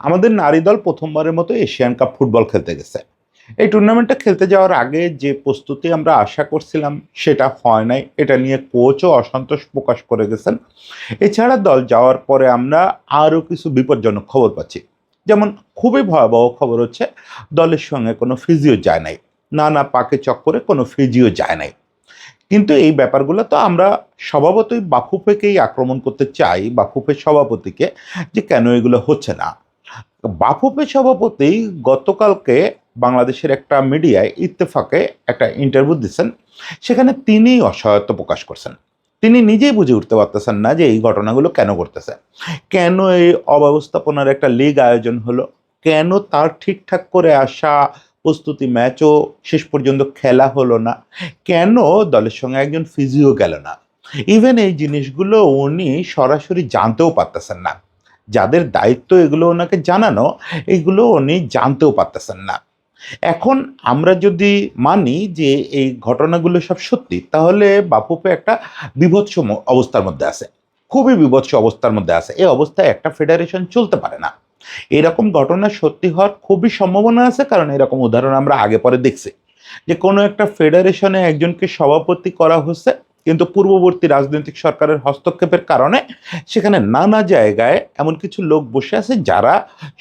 আমাদের নারী দল প্রথমবারের মতো এশিয়ান কাপ ফুটবল খেলতে গেছে। এই টুর্নামেন্টটা খেলতে যাওয়ার আগে যে প্রস্তুতি আমরা আশা করছিলাম সেটা হয় নাই। এটা নিয়ে কোচও অসন্তোষ প্রকাশ করে গেছেন। এছাড়া দল যাওয়ার পরে আমরা আরও কিছু বিপজ্জনক খবর পাচ্ছি। যেমন খুবই ভয়াবহ খবর হচ্ছে দলের সঙ্গে কোনো ফিজিও যায় নাই, নানা পাকে চক্করে কোনো ফিজিও যায় নাই। কিন্তু এই ব্যাপারগুলো তো আমরা স্বভাবতই বাফুফেকেই আক্রমণ করতে চাই, বাফুফের সভাপতিকে, যে কেন এগুলো হচ্ছে না। বাফুফে সভাপতি গতকালকে বাংলাদেশের একটা মিডিয়ায় ইত্তেফাকে একটা ইন্টারভিউ দিচ্ছেন। সেখানে তিনি অসহায়ত্ব প্রকাশ করছেন। তিনি নিজেই বুঝে উঠতে পারতেছেন না যে এই ঘটনাগুলো কেন ঘটতেছে, কেন এই অব্যবস্থাপনার একটা লিগ আয়োজন হলো, কেন তার ঠিকঠাক করে আসা প্রস্তুতি ম্যাচও শেষ পর্যন্ত খেলা হলো না, কেন দলের সঙ্গে একজন ফিজিও গেল না। ইভেন এই জিনিসগুলো উনি সরাসরি জানতেও পারতেছেন না। যাদের দায়িত্ব এগুলো ওনাকে জানানো, এগুলো উনি জানতেও পারতেছেন না। এখন আমরা যদি মানি যে এই ঘটনাগুলো সব সত্যি, তাহলে বাফুফে একটা বীভৎস অবস্থার মধ্যে আছে, খুবই বীভৎস অবস্থার মধ্যে আছে। এই অবস্থায় একটা ফেডারেশন চলতে পারে না। এরকম ঘটনা সত্যি হওয়ার খুবই সম্ভাবনা আছে, কারণ এরকম উদাহরণ আমরা আগে পরে দেখছি যে কোনো একটা ফেডারেশনে একজনকে সভাপতি করা হচ্ছে, কিন্তু পূর্ববর্তী রাজনৈতিক সরকারের হস্তক্ষেপের কারণে সেখানে নানা জায়গায় এমন কিছু লোক বসে আছে যারা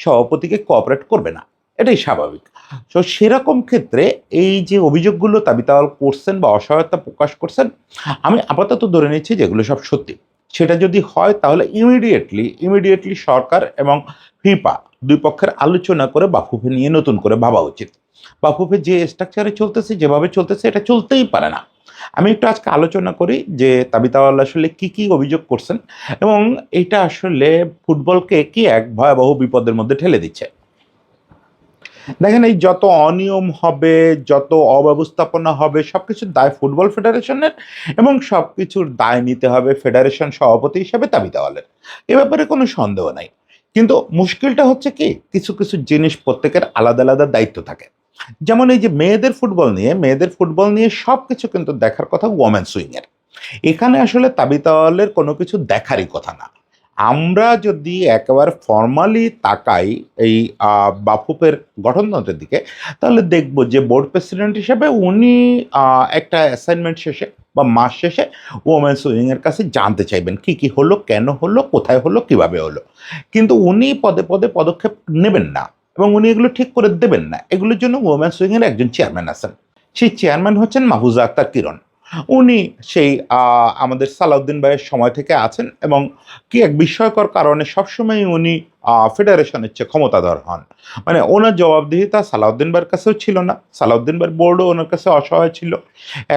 সভাপতিকে কোঅপারেট করবে না। এটাই স্বাভাবিক। তো সেরকম ক্ষেত্রে এই যে অভিযোগগুলো তাবিতাওয়াল করছেন বা অসহায়তা প্রকাশ করছেন, আমি আপাতত ধরে নিচ্ছি যে এগুলো সব সত্যি। সেটা যদি হয় তাহলে ইমিডিয়েটলি সরকার এবং ফিফা দুই পক্ষের আলোচনা করে বাফুফে নিয়ে নতুন করে ভাবা উচিত। বাফুফে যে স্ট্রাকচারে চলতেছে, যেভাবে চলতেছে, এটা চলতেই পারে না। আমি একটু আজকে আলোচনা করি যে তাবিতাওয়াল আসলে কি কি অভিযোগ করছেন এবং এটা আসলে ফুটবলকে কি এক ভয়াবহ বিপদের মধ্যে ঠেলে দিচ্ছে। দেখেন, এই যত অনিয়ম হবে, যত অব্যবস্থাপনা হবে, সবকিছুর দায় ফুটবল ফেডারেশনের এবং সবকিছুর দায় নিতে হবে ফেডারেশন সভাপতি হিসেবে তাবিতাওয়ালের। এ ব্যাপারে কোনো সন্দেহ নাই। কিন্তু মুশকিলটা হচ্ছে কি, কিছু কিছু জিনিস প্রত্যেকের আলাদা আলাদা দায়িত্ব থাকে। যেমন এই যে মেয়েদের ফুটবল নিয়ে সবকিছু কিন্তু দেখার কথা ওমেন্স উইং এর। এখানে আসলে তাবিতাওয়ালের কোনো কিছু দেখারই কথা না। আমরা যদি একেবারে ফর্মালি তাকাই এই বাফুফের গঠনতন্ত্রের দিকে, তাহলে দেখব যে বোর্ড প্রেসিডেন্ট হিসেবে উনি একটা অ্যাসাইনমেন্ট শেষে বা মাস শেষে ওমেন্স উইংয়ের কাছে জানতে চাইবেন কি কি হলো, কেন হলো, কোথায় হলো, কিভাবে হলো। কিন্তু উনি পদে পদে পদক্ষেপ নেবেন না এবং উনি এগুলো ঠিক করে দেবেন না। এগুলোর জন্য ওমেন্স উইংয়ের একজন চেয়ারম্যান আছেন। সেই চেয়ারম্যান হচ্ছেন মাহফুজা আক্তার কিরণ। উনি সেই আমাদের সালাউদ্দিন ভাইয়ের সময় থেকে আছেন এবং কি এক বিস্ময়কর কারণে সবসময় উনি ফেডারেশনের চেয়ে ক্ষমতাধর হন। মানে ওনার জবাবদিহিতা সালাউদ্দিন ভাইয়ের কাছেও ছিল না, সালাউদ্দিন ভাইয়ের বোর্ডও ওনার কাছে অসহায় ছিল।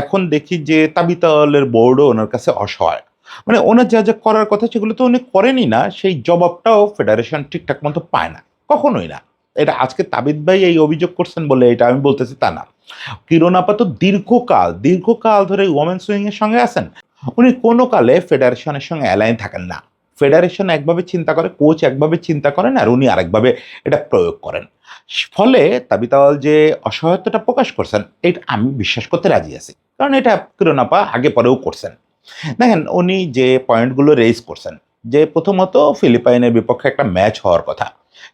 এখন দেখি যে তাবিতাওয়ালের বোর্ডও ওনার কাছে অসহায়। মানে ওনার যা যা করার কথা সেগুলো তো উনি করেনই না, সেই জবাবটাও ফেডারেশন ঠিকঠাক মতো পায় না, কখনোই না। এটা আজকে তাবিদ ভাই এই অভিযোগ করছেন বলে এটা আমি বলতেছি তা না। কিরণ আপাতত দীর্ঘকাল ধরে ওমেন্স উইং এর সঙ্গে আছেন। উনি কোনো কালে ফেডারেশনের সঙ্গে অ্যালাইন থাকেন না। ফেডারেশন একভাবে চিন্তা করে, কোচ একভাবে চিন্তা করেন, আর উনি আরেকভাবে এটা প্রয়োগ করেন। ফলে তাবিতাওয়াল যে অসহায়তাটা প্রকাশ করছেন, এটা আমি বিশ্বাস করতে রাজি আছি, কারণ এটা কিরণ আপা আগে পরেও করছেন। দেখেন, উনি যে পয়েন্টগুলো রেজ করছেন, যে প্রথমত ফিলিপাইনের বিপক্ষে একটা ম্যাচ হওয়ার কথা,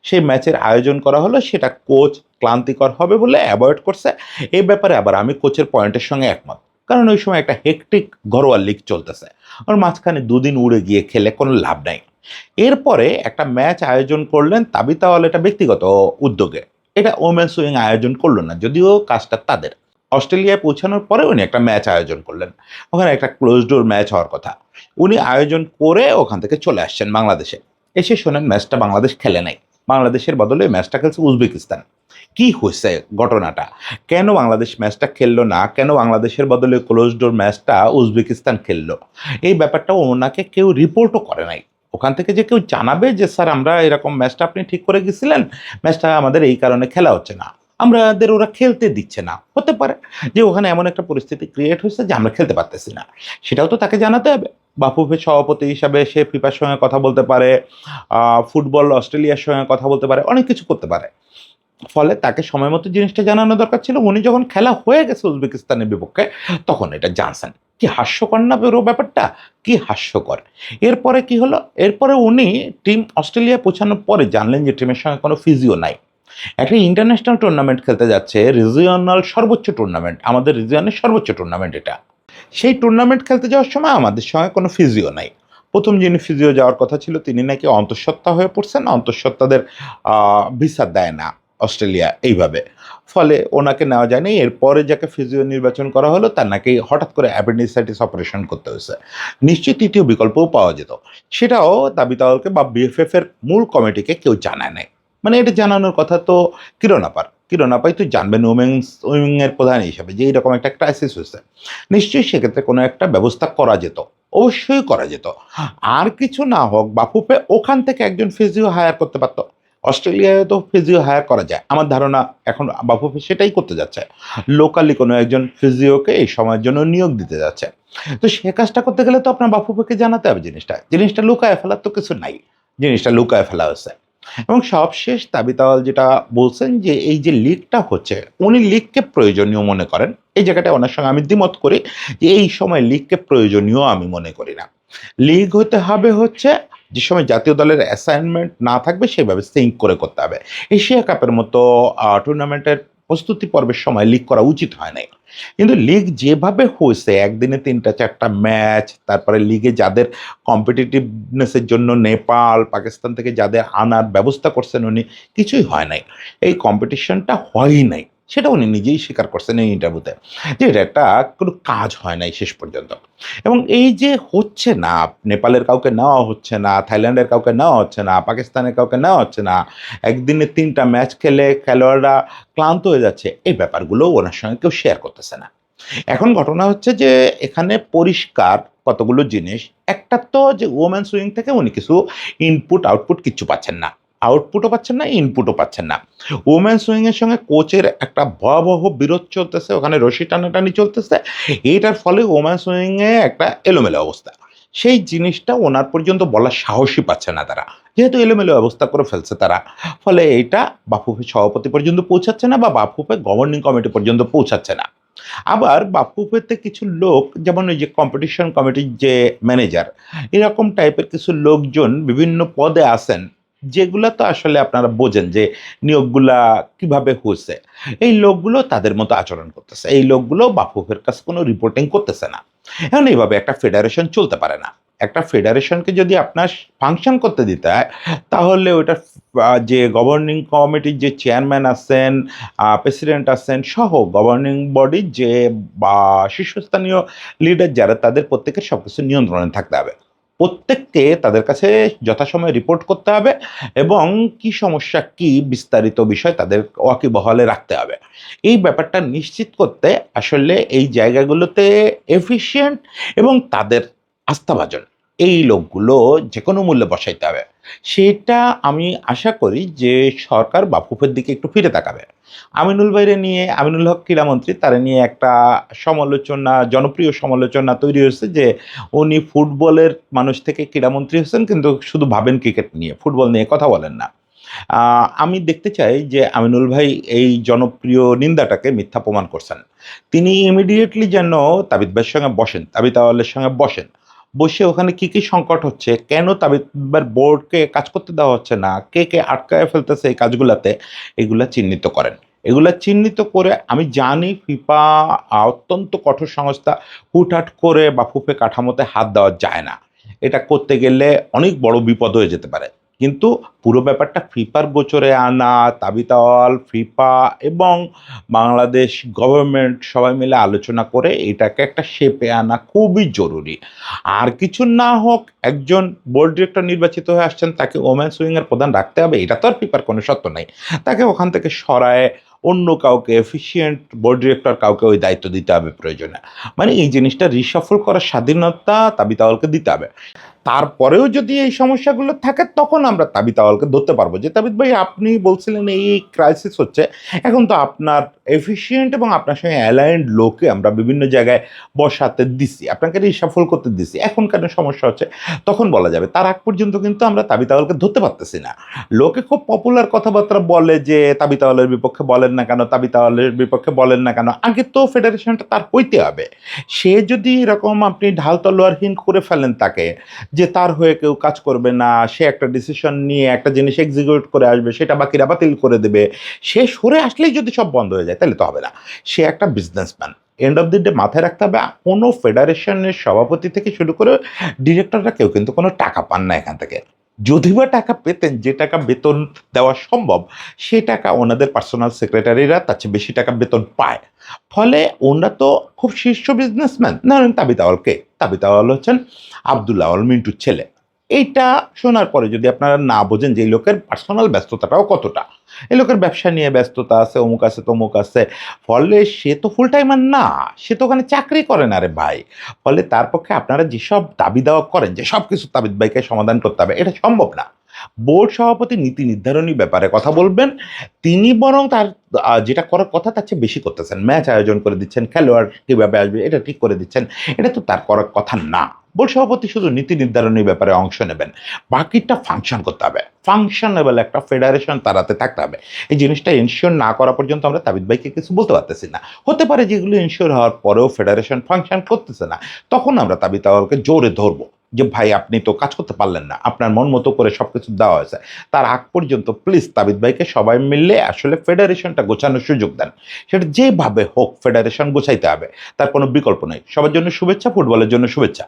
সেই ম্যাচের আয়োজন করা হলো, সেটা কোচ ক্লান্তিকর হবে বলে অ্যাভয়েড করছে। এই ব্যাপারে আবার আমি কোচের পয়েন্টের সঙ্গে একমত, কারণ ওই সময় একটা হেকটিক ঘরোয়া লিগ চলতেছে, ওর মাঝখানে দুদিন উড়ে গিয়ে খেলে কোনো লাভ নাই। এরপরে একটা ম্যাচ আয়োজন করলেন তাবিতাওয়াল, এটা ব্যক্তিগত উদ্যোগে, এটা ওমেন্স উইং আয়োজন করলো না, যদিও কাজটা তাদের। অস্ট্রেলিয়ায় পৌঁছানোর পরে উনি একটা ম্যাচ আয়োজন করলেন, ওখানে একটা ক্লোজ ডোর ম্যাচ হওয়ার কথা, উনি আয়োজন করে ওখান থেকে চলে আসছেন বাংলাদেশে। এসে শোনেন ম্যাচটা বাংলাদেশ খেলে নাই, বাংলাদেশের বদলে ম্যাচটা খেলছে উজবেকিস্তান। কি হয়েছে ঘটনাটা, কেন বাংলাদেশ ম্যাচটা খেললো না, কেন বাংলাদেশের বদলে ক্লোজ ডোর ম্যাচটা উজবেকিস্তান খেললো, এই ব্যাপারটা ওনাকে কেউ রিপোর্টও করে নাই। ওখান থেকে যে কেউ জানাবে যে স্যার আমরা এরকম ম্যাচটা আপনি ঠিক করে গেছিলেন, ম্যাচটা আমাদের এই কারণে খেলা হচ্ছে না, আমাদের ওরা খেলতে দিচ্ছে না, হতে পারে যে ওখানে এমন একটা পরিস্থিতি ক্রিয়েট হয়েছে যে আমরা খেলতে পারতেছি না, সেটাও তো তাকে জানাতে হবে। বাফুফের সভাপতি হিসাবে সে ফিফার সঙ্গে কথা বলতে পারে, ফুটবল অস্ট্রেলিয়ার সঙ্গে কথা বলতে পারে, অনেক কিছু করতে পারে। ফলে তাকে সময় মতো জিনিসটা জানানো দরকার ছিল। উনি যখন খেলা হয়ে গেছে উজবেকিস্তানের বিপক্ষে, তখন এটা জানছেন। কি হাস্যকর না পুরো ব্যাপারটা, কি হাস্যকর। এরপরে কি হলো, এরপরে উনি টিম অস্ট্রেলিয়া পৌঁছানোর পরে জানলেন যে টিমের সঙ্গে কোনো ফিজিও নাই। একটা ইন্টারন্যাশনাল টুর্নামেন্ট খেলতে যাচ্ছে, রিজিওনাল সর্বোচ্চ টুর্নামেন্ট, আমাদের রিজিয়নের সর্বোচ্চ টুর্নামেন্ট এটা। সেই টুর্নামেন্ট খেলতে যাওয়ার সময় আমাদের সঙ্গে কোনো ফিজিও নাই। প্রথম যিনি ফিজিও যাওয়ার কথা ছিল তিনি নাকি অন্তঃসত্ত্বা হয়ে পড়ছেন, অন্তঃসত্ত্বাদের ভিসা দেয় না অস্ট্রেলিয়া এইভাবে। ফলে ওনাকে নেওয়া যায়নি। এরপরে যাকে ফিজিও নির্বাচন করা হলো তার নাকি হঠাৎ করে অ্যাপেন্ডিসাইটিস অপারেশন করতে হয়েছে। নিশ্চয়ই তৃতীয় বিকল্পও পাওয়া যেত। সেটাও দাবি তাওয়ালকে বা বিএফএফ এর মূল কমিটিকে কেউ জানায় নাই। মানে এটা জানানোর কথা তো কিরণ আপার। কিরণ আপাই তো জানবেন উইমেন্স উইং এর প্রধান হিসাবে যে এইরকম একটা ক্রাইসিস হয়েছে। নিশ্চয়ই সেক্ষেত্রে কোনো একটা ব্যবস্থা করা যেত, অবশ্যই করা যেত। আর কিছু না হোক বাফুফে ওখান থেকে একজন ফিজিও হায়ার করতে পারতো। অস্ট্রেলিয়ায় তো ফিজিও হায়ার করা যায়, আমার ধারণা এখন বাফুফে সেটাই করতে যাচ্ছে। লোকালি কোনো একজন ফিজিওকে এই সময়ের জন্য নিয়োগ দিতে যাচ্ছে। তো সে কাজটা করতে গেলে তো আপনার বাফুফেকে জানাতে হবে জিনিসটা। জিনিসটা লুকায় ফেলার তো কিছু নাই, জিনিসটা লুকায় ফেলা হয়েছে। এবং সবশেষ তাবি তাওয়াল যেটা বলছেন যে এই যে লিগটা হচ্ছে, উনি লিগকে প্রয়োজনীয় মনে করেন। এই জায়গাটা ওনার সঙ্গে আমি দ্বিমত করি যে এই সময় লিগকে প্রয়োজনীয় আমি মনে করি না। লিগ হতে হবে হচ্ছে যে সময় জাতীয় দলের অ্যাসাইনমেন্ট না থাকবে সেভাবে সিঙ্ক করে করতে হবে। এশিয়া কাপের মতো টুর্নামেন্টের প্রস্তুতি পর্বের সময় লিগ করা উচিত হয় নাই। কিন্তু লিগ যেভাবে হয়েছে একদিনে ৩টা-৪টা ম্যাচ, তারপরে লিগে যাদের কম্পিটিটিভনেসের জন্য নেপাল, পাকিস্তান থেকে যাদের আনার ব্যবস্থা করছেন উনি, কিছুই হয় নাই। এই কম্পিটিশনটা হয়ই নাই। সেটা উনি নিজেই স্বীকার করছেন এই ইন্টারভিউতে যে এটা একটা কোনো কাজ হয় নাই শেষ পর্যন্ত। এবং এই যে হচ্ছে না, নেপালের কাউকে নেওয়া হচ্ছে না, থাইল্যান্ডের কাউকে নেওয়া হচ্ছে না, পাকিস্তানের কাউকে নেওয়া হচ্ছে না, একদিনে ৩টা ম্যাচ খেলে খেলোয়াড়রা ক্লান্ত হয়ে যাচ্ছে, এই ব্যাপারগুলো ওনার সঙ্গে কেউ শেয়ার করতেছে না। এখন ঘটনা হচ্ছে যে এখানে পরিষ্কার কতগুলো জিনিস। একটা তো যে ওমেন্স উইং থেকে উনি কিছু ইনপুট আউটপুট কিচ্ছু পাচ্ছেন না। আউটপুটও পাচ্ছেন না, ইনপুটও পাচ্ছেন না। ওমেন্স উইং এর সঙ্গে কোচের একটা ভয়াবহ বিরোধ চলতেছে, ওখানে রশি টানাটানি চলতেছে। এইটার ফলে ওমেন্স উইং এ একটা এলোমেলো অবস্থা। সেই জিনিসটা ওনার পর্যন্ত বলার সাহসই পাচ্ছে না তারা। যেহেতু এলোমেলো অবস্থা করে ফেলছে তারা। ফলে এইটা বাফুফে সভাপতি পর্যন্ত পৌঁছাচ্ছে না বা বাফুফে গভর্নিং কমিটি পর্যন্ত পৌঁছাচ্ছে না। আবার বাফুফেতে কিছু লোক যেমন ওই যে কম্পিটিশন কমিটির যে ম্যানেজার, এরকম টাইপের কিছু লোকজন বিভিন্ন পদে আছেন, যেগুলা তো আসলে আপনারা বোঝেন যে নিয়োগগুলা কিভাবে হয়েছে। এই লোকগুলো তাদের মতো আচরণ করতেছে। এই লোকগুলো বাফুফের কাছে কোনো রিপোর্টিং করতেছে না। এখন এইভাবে একটা ফেডারেশন চলতে পারে না। একটা ফেডারেশনকে যদি আপনার ফাংশন করতে দিতে হয়, তাহলে ওইটা যে গভর্নিং কমিটির যে চেয়ারম্যান আছেন, প্রেসিডেন্ট আছেন সহ গভর্নিং বডির যে বা শীর্ষস্থানীয় লিডার যারা, তাদের প্রত্যেকের সবকিছু নিয়ন্ত্রণে থাকতে হবে। প্রত্যেককে তাদের কাছে যথাসময়ে রিপোর্ট করতে হবে এবং কি সমস্যা কি বিস্তারিত বিষয় তাদের ওয়াকিবহালে রাখতে হবে। এই ব্যাপারটা নিশ্চিত করতে আসলে এই জায়গাগুলোতে এফিশিয়েন্ট এবং তাদের আস্থাভাজন এই লোকগুলো যে কোনো মূল্যে বসাইতে হবে। সেটা আমি আশা করি যে সরকার বাফুফের দিকে একটু ফিরে তাকাবে। আমিনুল ভাইরে নিয়ে, আমিনুল হক ক্রীড়ামন্ত্রী, তারা নিয়ে একটা সমালোচনা, জনপ্রিয় সমালোচনা তৈরি হয়েছে যে উনি ফুটবলের মানুষ থেকে ক্রীড়ামন্ত্রী হয়েছেন কিন্তু শুধু ভাবেন ক্রিকেট নিয়ে, ফুটবল নিয়ে কথা বলেন না। আমি দেখতে চাই যে আমিনুল ভাই এই জনপ্রিয় নিন্দাটাকে মিথ্যা প্রমাণ করছেন। তিনি ইমিডিয়েটলি যেন তাবিথ ভাইয়ের সঙ্গে বসেন, তাবিথ আওয়ালের সঙ্গে বসেন। বসে ওখানে কি, কি সংকট হচ্ছে, কেন তাবিথ ভাইয়ের বোর্ডকে কাজ করতে দেওয়া হচ্ছে না, কে আটকায় ফেলতেছে এই কাজগুলাতে, এগুলা চিহ্নিত করেন। এগুলা চিহ্নিত করে, আমি জানি ফিফা অত্যন্ত কঠোর সংস্থা, হুটহাট করে বাফুফে কাঠামোতে হাত দেওয়া যায় না। এটা করতে গেলে অনেক বড় বিপদ হয়ে যেতে পারে। কিন্তু পুরো ব্যাপারটা ফিফার গোচরে আনা, তাবিতাওয়াল, ফিফা এবং বাংলাদেশ গভর্নমেন্ট সবাই মিলে আলোচনা করে এটাকে একটা শেপে আনা খুবই জরুরি। আর কিছু না হোক, একজন বোর্ড ডিরেক্টর নির্বাচিত হয়ে আসছেন, তাকে ওমেন্স উইংয়ের প্রধান রাখতে হবে, এটা তো আর ফিফার কোনো শর্ত নাই। তাকে ওখান থেকে সরায় অন্য কাউকে, এফিসিয়েন্ট বোর্ড ডিরেক্টর কাউকে ওই দায়িত্ব দিতে হবে প্রয়োজনে। মানে এই জিনিসটা রিশাফল করার স্বাধীনতা তাবিতাওয়ালকে দিতে হবে। তারপরেও যদি এই সমস্যাগুলো থাকে তখন আমরা তাবিদ আওয়ালকে ধরতে পারবো যে তাবিদ ভাই আপনি বলছিলেন এই ক্রাইসিস হচ্ছে, এখন তো আপনার এফিসিয়েন্ট এবং আপনার সঙ্গে অ্যালাইন্ড লোকে আমরা বিভিন্ন জায়গায় বসাতে দিছি, আপনাকে রিসাফল করতে দিছি, এখন কেন সমস্যা হচ্ছে, তখন বলা যাবে। তার আগ পর্যন্ত কিন্তু আমরা তাবিদ আওয়ালকে ধরতে পারতেছি না। লোকে খুব পপুলার কথাবার্তা বলে যে তাবিদ আওয়ালের বিপক্ষে বলেন না কেন, তাবিদ আওয়ালের বিপক্ষে বলেন না কেন, আগে তো ফেডারেশনটা তার হইতে হবে। সে যদি এরকম আপনি ঢাল তলোয়ারহীন করে ফেলেন তাকে, যে তার হয়ে কেউ কাজ করবে না, সে একটা ডিসিশন নিয়ে একটা জিনিস এক্সিকিউট করে আসবে, সেটা বাকিরা বাতিল করে দেবে, সে সরে আসলেই যদি সব বন্ধ হয়ে যায় তাহলে তো হবে না। সে একটা businessman. End of the day মাথায় রাখতে হবে, কোনো ফেডারেশনের সভাপতি থেকে শুরু করে ডিরেক্টররা কেউ কিন্তু কোনো টাকা পান না এখান থেকে। যদি বা টাকা পেতেন, যে টাকা বেতন দেওয়া সম্ভব, সে টাকা ওনাদের পার্সোনাল সেক্রেটারিরা তার চেয়ে বেশি টাকা বেতন পায়। ফলে ওনারা তো খুব শীর্ষ বিজনেসম্যান। ধরেন তাবিদ আওয়ালকে, তাবিদ আওয়াল হচ্ছেন আব্দুল আওয়াল মিন্টুর ছেলে। এইটা শোনার পরে যদি আপনারা না বোঝেন যে এই লোকের পার্সোনাল ব্যস্ততাটাও কতটা, এই লোকের ব্যবসা নিয়ে ব্যস্ততা আছে, অমুক আছে তমুক আছে, ফলে সে তো ফুল টাইমার না, সে তো ওখানে চাকরি করে না রে ভাই। ফলে তার পক্ষে আপনারা যেসব দাবি দাওয়া করেন যে সব কিছু তাবিদ ভাইকে সমাধান করতে হবে, এটা সম্ভব না। বোর্ড সভাপতি নীতি নির্ধারণী ব্যাপারে কথা বলবেন, তিনি বরং তার যেটা করার কথা তার চেয়ে বেশি করতেছেন। ম্যাচ আয়োজন করে দিচ্ছেন, খেলোয়াড় কীভাবে আসবে এটা ঠিক করে দিচ্ছেন, এটা তো তার করার কথা না। বোর্ড সভাপতি শুধু নীতি নির্ধারণী ব্যাপারে অংশ নেবেন, বাকিটা ফাংশন করতে হবে। ফাংশনেবল একটা ফেডারেশন তারাতে থাকতে হবে। এই জিনিসটা এনশিওর না করা পর্যন্ত আমরা তাবিদ ভাইকে কিছু বলতে পারতেছি না। হতে পারে যেগুলো এনশিওর হওয়ার পরেও ফেডারেশন ফাংশন করতেছে না, তখন আমরা তাবিদ আওয়ালকে জোরে ধরবো যে ভাই আপনি তো কাজ করতে পারলেন না, আপনার মন মতো করে সবকিছু দেওয়া হয়েছে। তার আগ পর্যন্ত প্লিজ তাবিদ ভাইকে সবাই মিললে আসলে ফেডারেশনটা গোছানোর সুযোগ দেন। সেটা যেভাবে হোক ফেডারেশন গোছাইতে হবে, তার কোনো বিকল্প নেই। সবার জন্য শুভেচ্ছা, ফুটবলের জন্য শুভেচ্ছা।